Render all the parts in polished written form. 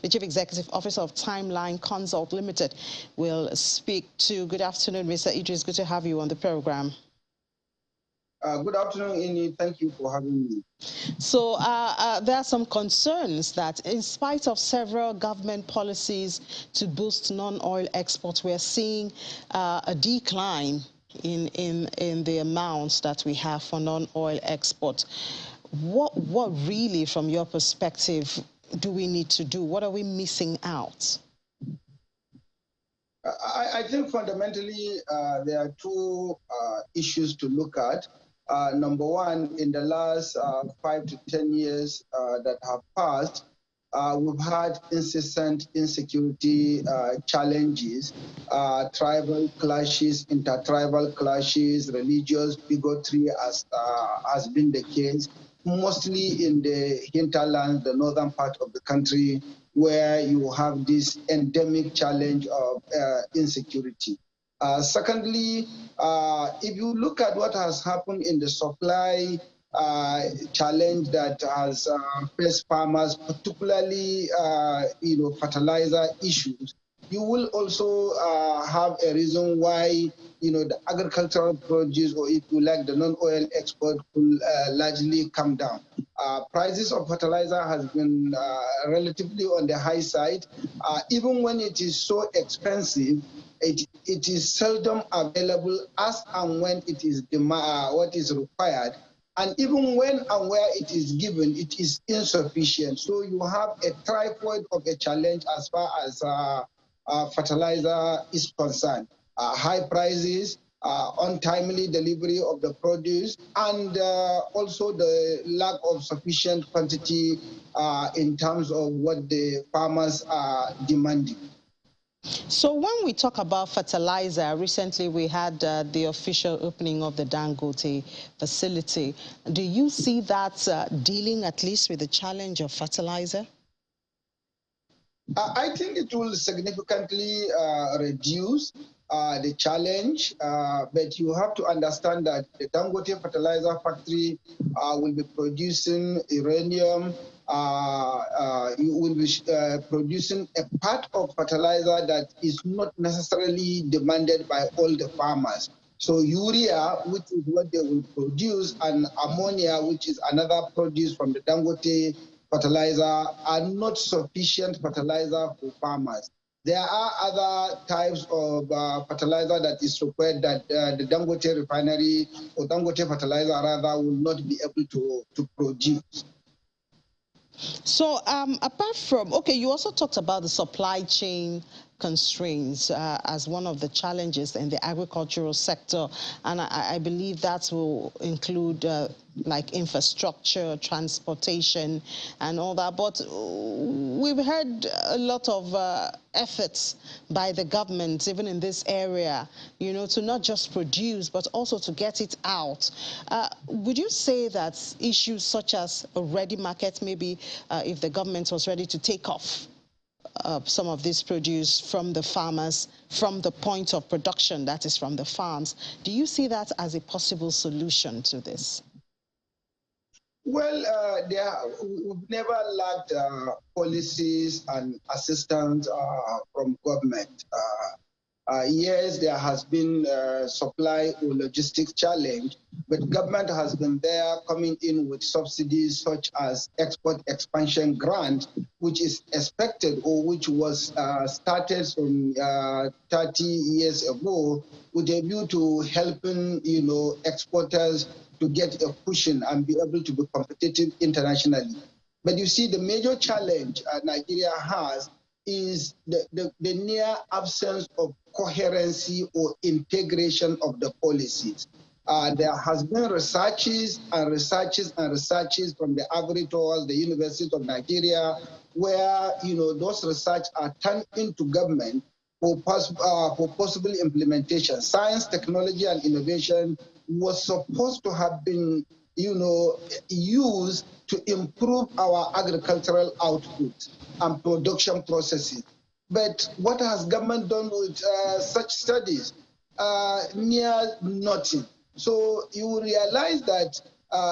the Chief Executive Officer of Timeline Consult Limited, will speak to. Good afternoon, Mr. Idris. Good to have you on the program. Good afternoon, Ini. Thank you for having me. So there are some concerns that in spite of several government policies to boost non-oil exports, we're seeing a decline in the amounts that we have for non-oil exports. What really, from your perspective, do we need to do? What are we missing out? I think fundamentally there are two issues to look at. Number one, in the last 5 to 10 years that have passed, we've had incessant insecurity challenges, tribal clashes, intertribal clashes, religious bigotry, as has been the case, mostly in the hinterland, the northern part of the country, where you have this endemic challenge of insecurity. Secondly, if you look at what has happened in the supply challenge that has faced farmers, particularly fertilizer issues, you will also have a reason why the agricultural produce, or if you like, the non-oil export, will largely come down. Prices of fertilizer has been relatively on the high side. Even when it is so expensive, it is seldom available as and when it is what is required. And even when and where it is given, it is insufficient. So you have a tripod of a challenge as far as fertilizer is concerned. High prices, untimely delivery of the produce, and also the lack of sufficient quantity in terms of what the farmers are demanding. So when we talk about fertilizer, recently we had the official opening of the Dangote facility. Do you see that dealing at least with the challenge of fertilizer? I think it will significantly reduce the challenge, but you have to understand that the Dangote fertilizer factory will be producing uranium. You will be producing a part of fertilizer that is not necessarily demanded by all the farmers. So urea, which is what they will produce, and ammonia, which is another produce from the Dangote fertilizer, are not sufficient fertilizer for farmers. There are other types of fertilizer that is required that the Dangote refinery, or Dangote fertilizer rather, will not be able to produce. So apart from, okay, you also talked about the supply chain constraints as one of the challenges in the agricultural sector, and I believe that will include like infrastructure, transportation, and all that. But we've heard a lot of efforts by the government, even in this area, to not just produce, but also to get it out. Would you say that issues such as a ready market, maybe if the government was ready to take off some of this produce from the farmers, from the point of production, that is from the farms, do you see that as a possible solution to this? Well, we've never lacked policies and assistance from government. Yes, there has been supply or logistics challenge, but government has been there coming in with subsidies such as export expansion grant, which is expected, or which was started some 30 years ago, with a view to helping exporters to get a cushion and be able to be competitive internationally. But you see, the major challenge Nigeria has is the near absence of coherency or integration of the policies. There has been researches and researches and researches from the Ivory Coast, the University of Nigeria, where those research are turned into government for possible implementation. Science, technology, and innovation was supposed to have been used to improve our agricultural output and production processes. But what has government done with such studies? Near nothing. So you realize that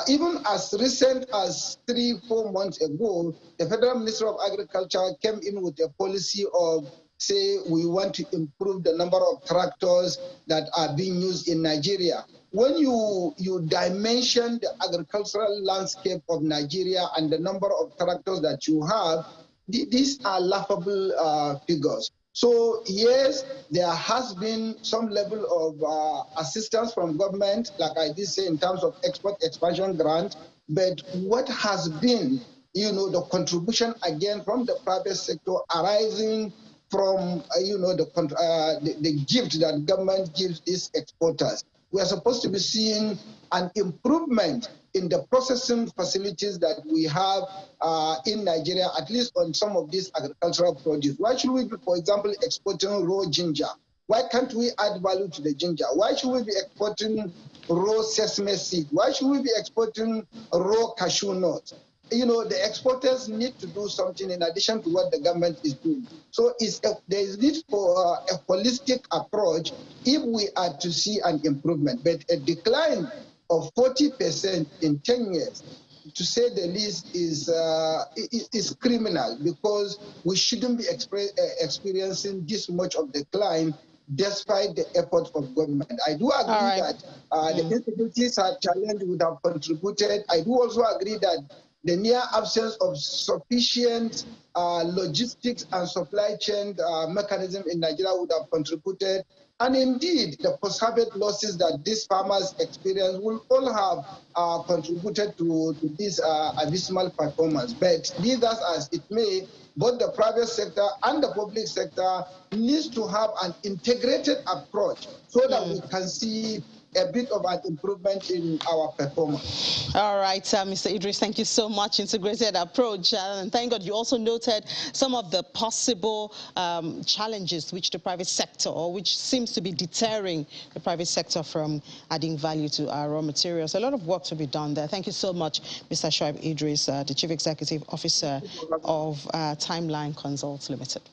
even as recent as 3-4 months ago, the Federal Ministry of Agriculture came in with a policy of, say, we want to improve the number of tractors that are being used in Nigeria. When you dimension the agricultural landscape of Nigeria and the number of tractors that you have, these are laughable figures. So yes, there has been some level of assistance from government, like I did say, in terms of export expansion grant. But what has been, the contribution again from the private sector arising from, the gift that government gives these exporters. We are supposed to be seeing an improvement in the processing facilities that we have in Nigeria, at least on some of these agricultural produce. Why should we be, for example, exporting raw ginger? Why can't we add value to the ginger? Why should we be exporting raw sesame seed? Why should we be exporting raw cashew nuts? The exporters need to do something in addition to what the government is doing. So there is need for a holistic approach if we are to see an improvement. But a decline of 40% in 10 years, to say the least, is criminal, because we shouldn't be experiencing this much of decline despite the efforts of government. I do agree that the institutions are challenged would have contributed. I do also agree that the near absence of sufficient logistics and supply chain mechanism in Nigeria would have contributed. And indeed, the post-harvest losses that these farmers experience will all have contributed to this abysmal performance. But be that as it may, both the private sector and the public sector needs to have an integrated approach so that we can see a bit of an improvement in our performance. All right, Mr. Idris, thank you so much. Integrated approach. And thank God you also noted some of the possible challenges which the private sector, or which seems to be deterring the private sector from adding value to our raw materials. A lot of work to be done there. Thank you so much, Mr. Shoaib Idris, the Chief Executive Officer of Timeline Consults Limited.